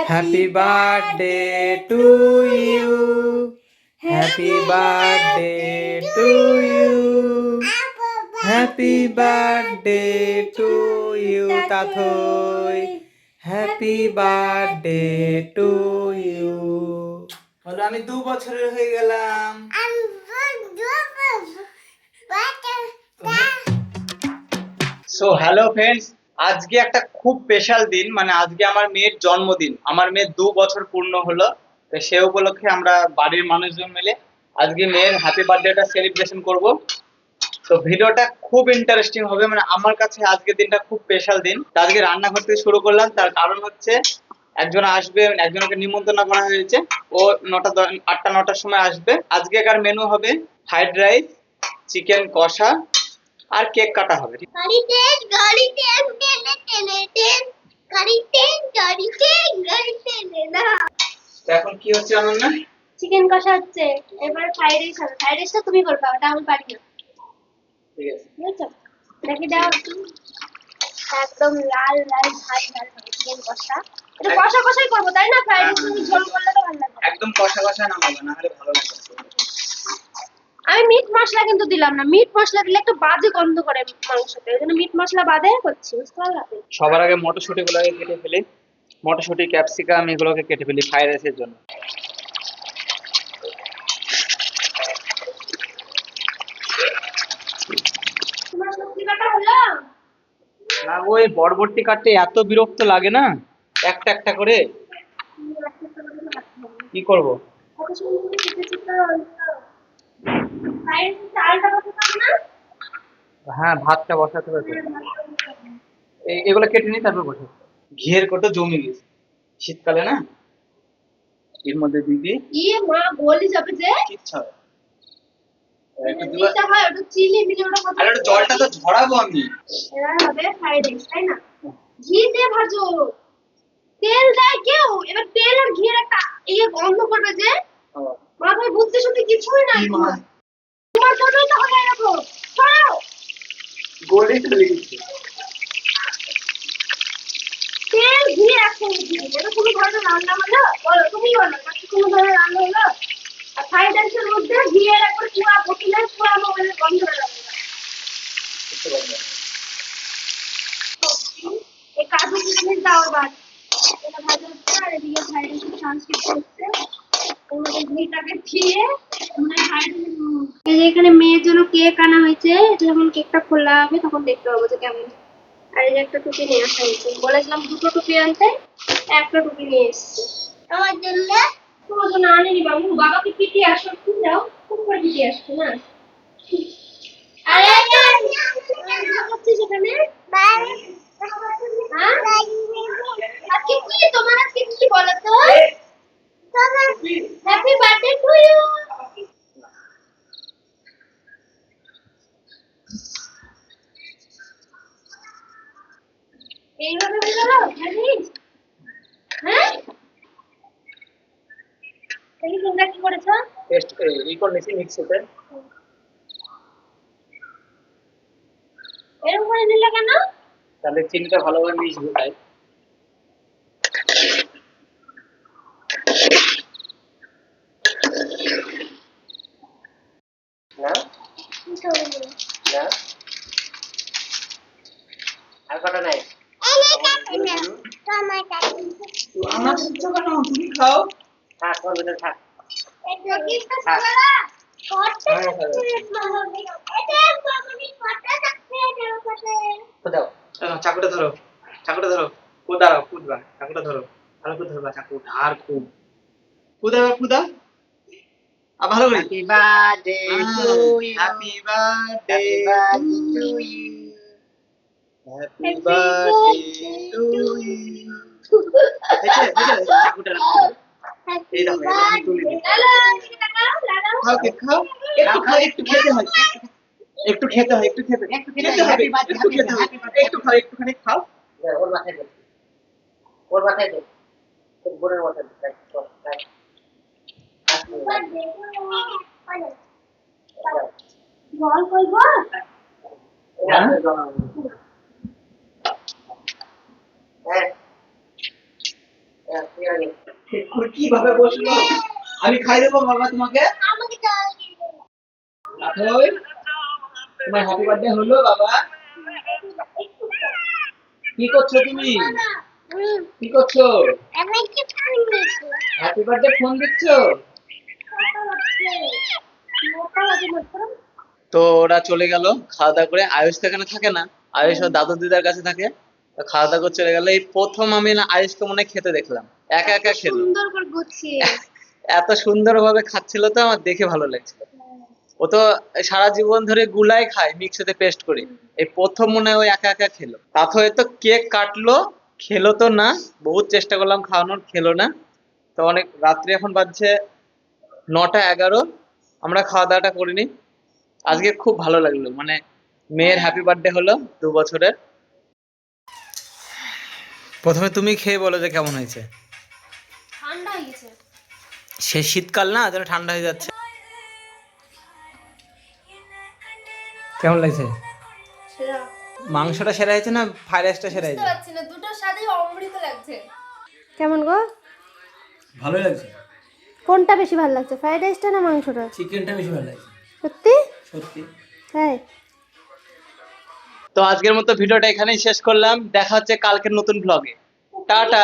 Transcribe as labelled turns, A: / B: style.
A: Happy birthday to you. Happy birthday to you. Happy birthday to you, Tathoy. Happy birthday to you. বলো আমি 2 বছরের হয়ে গেলাম। So hello friends, আজকে একটা খুব স্পেশাল দিন, মানে আজকে আমার মেয়ের জন্মদিন। আমার মেয়ের 2 বছর পূর্ণ হলো। তো সে উপলক্ষে আমরা বাড়ির মানুষজন মিলে আজকে মেয়ের হ্যাপি বার্থডেটা সেলিব্রেশন করব। তো ভিডিওটা খুব ইন্টারেস্টিং হবে, মানে আমার কাছে আজকের দিনটা খুব স্পেশাল দিন। তো আজকে রান্নাঘর থেকে শুরু করলাম, তার কারণ হচ্ছে একজন আসবে, একজনকে নিমন্ত্রণ করা হয়েছে। ও 8টা-9টার সময় আসবে। আজকেকার মেনু হবে ফ্রাইড রাইস, চিকেন কষা আর কেক কাটা হবে। এখন কি হচ্ছে আমার না,
B: চিকেন কষা হচ্ছে, এবার ফ্রাইড রাইস হবে। ফ্রাইড রাইসটা তুমি করবে, ওটা আমি পারি না।
A: ঠিক আছে,
B: বুঝছো? দেখি দাও, একদম লাল লাল ভাত ডাল হবে চিকেন কষা। এটা কষা কষাই করবো, তাই না? ফ্রাইড রাইস তুমি ঝোল করলে তো ভালো লাগবে।
A: একদম কষা কষা না হবে, না হলে ভালো লাগবে।
B: আমি মিট মশলা কিন্তু দিলাম না, মিট মশলা দিলে একটু বাজে গন্ধ করে মাংসতে, ওই জন্য মিট মশলা বাদে করছি, বুঝতে পারলে?
A: সবার আগে মটরশুঁটি গুলোকে কেটে ফেলি। মটরশুঁটি, ক্যাপসিকাম এগুলোকে কেটে ফেলি ফ্রাইড রাইসের জন্য।
B: তোমার সবজি কাটা হলো?
A: না, ওই বরবটি কাটতে এত বিরক্ত লাগে না, একটা একটা করে কি করব।
B: কত সুন্দর করে কেটেছি তো। ফ্রাইড রাইসের চালটা বসাতাম না?
A: হ্যাঁ, ভাতটা বসাতে হবে। এগুলো কেটে নিই, তারপর বসাবো। ঘিয়ের কত জমি গেছে শীতকালে না, এর মধ্যে দিদি
B: ইয়ে মা, গলি যাবে যে।
A: কিচ্ছু হবে।
B: দিতে হয় ওটা চিনি মিলে ওটা কত।
A: আরে ওটা জলটা তো ঝরাবো আমি।
B: এবার হবে ফ্রাইড রাইস, তাই না? ঘি দিয়ে ভাজো, তেল দেয় কেউ? এবার তেল আর ঘিয়ের একটা ইয়ে গন্ধ করবে যে, মাথায় বুদ্ধি শুদ্ধি কিছুই নাই তোমার। তোমার জন্যই তো হবে এরকম। সরাও।
A: গোলে চলে গেছে।
B: তেল ঘি একসঙ্গে দিয়ে, এটা কোনো ধরনের রান্না হলো? বলো, তুমি বলো, এটা কি কোনো ধরনের রান্না হলো? আর ফ্রাইড রাইসের মধ্যে ঘিয়ের একবার পুরা বোতলের পুরা মোবাইলের গন্ধ হয়ে যাবে। এই কাজু কিশমিশ দাও এবার। এটা ভাজা হচ্ছে আর এদিকে ফ্রাইড রাইসের সংস্কৃতি হচ্ছে। ওর মধ্যে ঘিটাকে দিয়ে মানে ফ্রাইড রাইস। এই যে এখানে মেয়ের জন্য কেক আনা হয়েছে, এটা যখন কেকটা খোলা হবে তখন দেখতে পাবো যে কেমন। আর এই যে একটা টুপি নিয়ে আসা হয়েছে, বলেছিলাম 2টো টুপি আনতে, একটা টুপি নিয়ে এসেছি আমার জন্য। তোমার জন্য আনিনি বাবু, বাবাকে পিটিয়ে আসো, খুব যাও, খুব করে পিটিয়ে আসছো না। আরে করছি সেখানে। আজকে কি তোমার, আজকে কি বলো তো? Happy birthday to you. এইভাবে বলো জানিস? হ্যাঁ, এই তোমরা কি করেছো?
A: টেস্ট এই কোন মেশিন মিক্সিতে
B: এরকম করে দিলে কেন?
A: তাহলে চিনিটা ভালোভাবে মিশবে তাই। না না, আর কটা নাই। আমার ইচ্ছা কেন, তুমি খাও। থাক, ওর ভিতরে থাক। দাও, চাকুটা ধরো, চাকুটা ধরো, কুদাও, কুদবা, চাকুটা ধরো, ভালো করে ধরবা চাকু, আর খুব কুদা, কুদা, ভালো করে। Happy birthday to you, happy birthday to you, happy birthday to you. চাকুটা রাখো। এই দেখো, এবার আমি তুলে দিই। খাও, কেক খাও, একটু খাও, একটু খেতে হয়, একটু খেতে হয়, একটু খেতে, একটু খেতে হবে, একটু খেতে হবে, একটু খাও, একটুখানি খাও। ওর মাথায় দে, ওর মাথায় দে, তোর বোনের মাথায় দে।
B: জল কইব?
A: হ্যাঁ, কিভাবে বসলো? আমি খাই দেবো বাবা তোমাকে।
B: আমাকে জল দিয়ে দে।
A: রাখোই, তোমার হ্যাপি বার্থডে হলো বাবা। কি করছো তুমি? কি করছো?
B: আমি কি ফোন দিছি?
A: হ্যাপি বার্থডে ফোন দিচ্ছ? তো ওরা চলে গেল খাওয়া দাওয়া করে। আয়ুষ তো এখানে থাকে না, আয়ুষ ওর দাদু দিদার কাছে থাকে। তো খাওয়া দাওয়া করে চলে গেল। এই প্রথম আমি না আয়ুষকে মনে হয় খেতে দেখলাম, একা একা খেলো।
B: সুন্দর করে গুছিয়ে।
A: এত সুন্দর ভাবে খাচ্ছিল তো আমার দেখে ভালো লাগছিল। ও তো সারা জীবন ধরে গুলাই খায় মিক্সিতে পেস্ট করে, এই প্রথম মনে হয় ও একা একা খেলো। তাতে হয়তো কেক কাটলো, খেলো তো না। বহুত চেষ্টা করলাম খাওয়ানোর, খেলো না। তো অনেক রাত্রি এখন বাজছে 9টা 11, আমরা খাওয়া দাওয়াটা করিনি। আজকে খুব ভালো লাগলো, মানে মেয়ের হ্যাপি বার্থডে হলো 2 বছরের। প্রথমে তুমি খেয়ে বলো যে কেমন হয়েছে।
B: ঠান্ডা হয়ে গেছে।
A: সে শীতকাল না, যেন ঠান্ডা হয়ে যাচ্ছে। কেমন লাগছে?
B: সেরা।
A: মাংসটা সেরা হয়েছে না ফ্রাইড রাইসটা সেরা
B: বুঝতে
A: হয়েছে?
B: পারছি না, দুটোর স্বাদই অমৃত লাগছে। কেমন গো?
A: ভালোই লাগছে।
B: কোনটা বেশি ভালো লাগছে, ফ্রাইড রাইসটা না মাংসটা?
A: চিকেনটা বেশি ভালো লাগছে।
B: সত্যি?
A: সত্যি।
B: তাই?
A: তো আজকের মতো ভিডিওটা এখানেই শেষ করলাম। দেখা হচ্ছে কালকের নতুন ব্লগে। টাটা।